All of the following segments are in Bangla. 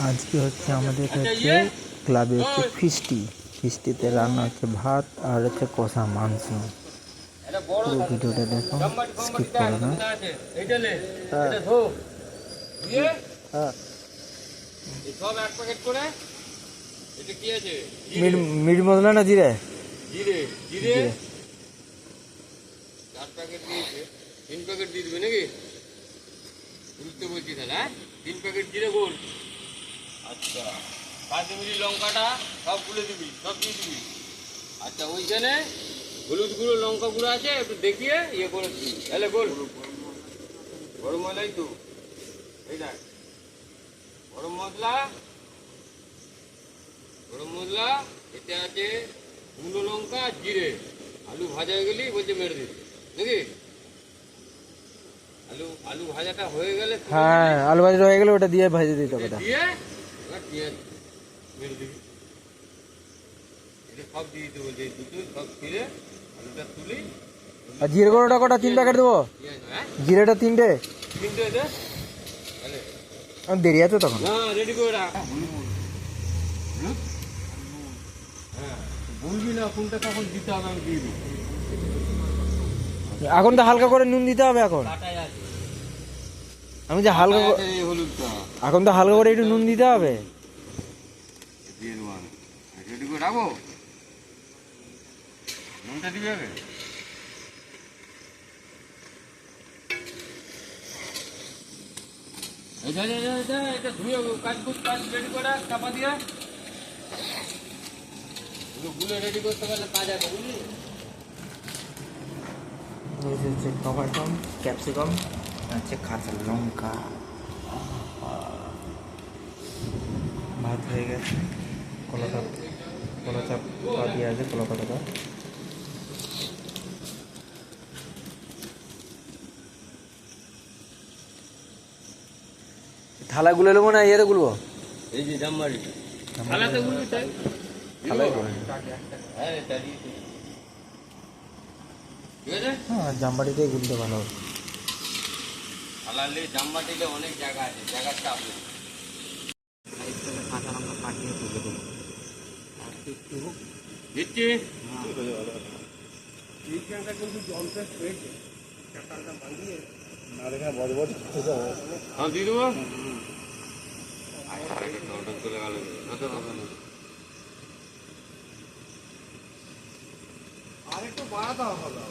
আজকে হচ্ছে আমাদের হচ্ছে ক্লাবে হচ্ছে ফিস্টিতে রান্না হচ্ছে ভাত আর হচ্ছে কষা মাংস। পুরো ভিডিওটা দেখো, স্কিপ করো না। মিট মশলা না জিরে? জিরে জিরে 4 প্যাকেট দিয়েছে, 3 প্যাকেট দিয়ে দিবে নাকি? বুঝতে বলছি তাহলে, হ্যাঁ 3 প্যাকেট জিরে গোল। আচ্ছা, কাশ্মীরি লঙ্কাটা সব গুলে দিবি, সব দিয়ে দিবি। আচ্ছা, ওইখানে হলুদ গুঁড়ো লঙ্কা গুঁড়ো আছে, একটু দেখিয়ে ইয়ে করে দিবি। তাহলে গোল গরম মশলাই তো এই দেখ, গরম মশলা এতে আছে গুঁড়ো লঙ্কা জিরে। আলু ভাজা হয়ে গেলেই বলছে মেরে দিতে নাকি? আলু ভাজাটা হয়ে গেলে, হ্যাঁ আলু ভাজা হয়ে গেলে ওটা দিয়ে ভেজে দিতে হবে, দিয়ে এবার পেঁয়াজ মেরে দিবি। এটা সব দিয়ে দিতে বলছে, দুটো সব ছিঁড়ে আলুটা তুলি। আর জিরে গুঁড়োটা কটা? 3 প্যাকেট দেবো? জিরেটা 3টে দে। তাহলে দেরি আছে তখন। না, রেডি করে রাখ। হ্যাঁ, বলবি না কোনটা কখন দিতে হবে, আমি দিয়ে দিই। এখন তো হালকা করে নুন দিতে হবে। এখন আমি যে হালকা হলুদটা এখন তো হালকা করে একটু নুন দিতে হবে। দিয়ে দেবো আমি, রেডি করে রাখবো। নুনটা দিবি আগে। এটা ধুয়ে কাজ রেডি করে চাপা দিয়ে গুলো রেডি করতে পারলে কাজ আছে, বুঝলি? হচ্ছে টমেটো, ক্যাপসিকাম, হচ্ছে কাঁচা লঙ্কা। ভাত হয়ে গেছে, কলা চাপা দিয়ে আছে, কলা পাতাটা। থালা গুলে নেবো না ইয়েতে গুলবো? এই যে জামবাড়ি থালাতে গুলবি, তাই থালাই করে হ্যাঁ, ঠিক আছে। হ্যাঁ, জামবাড়িতেই গুলতে ভালো হবে। থালালে জামবাটিলে অনেক জায়গা আছে, জায়গার চাপ নেই। কাঁচা লঙ্কা কাটিয়ে তুলে দেবো। দিচ্ছি। হ্যাঁ, দিয়ে দেবো। চলে গেল। আরেকটু বাড়াতে হবে।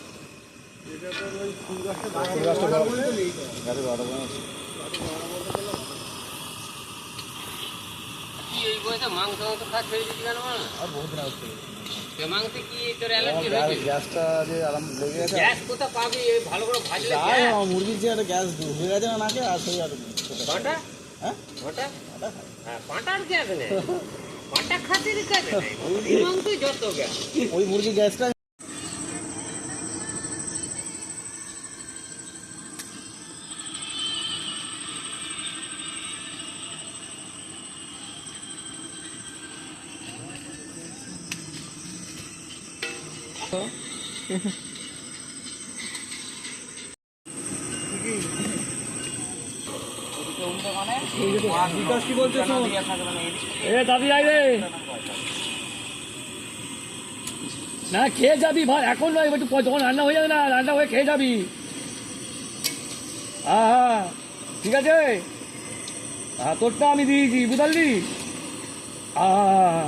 এটা তো ওই ফুল গাছটা কি এই বয়সে মাংস খাওয়া ছেড়ে দিচ্ছি কেন? আর বহুত দিন আসছে। মাংস কি তোর অ্যালার্জি হয়েছে? গ্যাসটা যে আরাম লেগে গেছে। গ্যাস কোথা পাবি? ভালো করে ভাজলে মুরগির যে একটা গ্যাস হয়ে গেছে না নাকে, আর সেই আর পাটা, হ্যাঁ পাটা, হ্যাঁ পাটার গ্যাস নেই, পাটা খাতির গ্যাস নেই, মুরগির মাংস যত গ্যাস। ওই মুরগির গ্যাসটা দাদি আয় রে, না খেয়ে যাবি ভাই, এখন নয়, একটু যখন রান্না হয়ে যাবে না, রান্না হয়ে খেয়ে যাবি। হ্যাঁ হ্যাঁ ঠিক আছে, হ্যাঁ তোরটা আমি দিয়েছি, বুঝলি? হ্যাঁ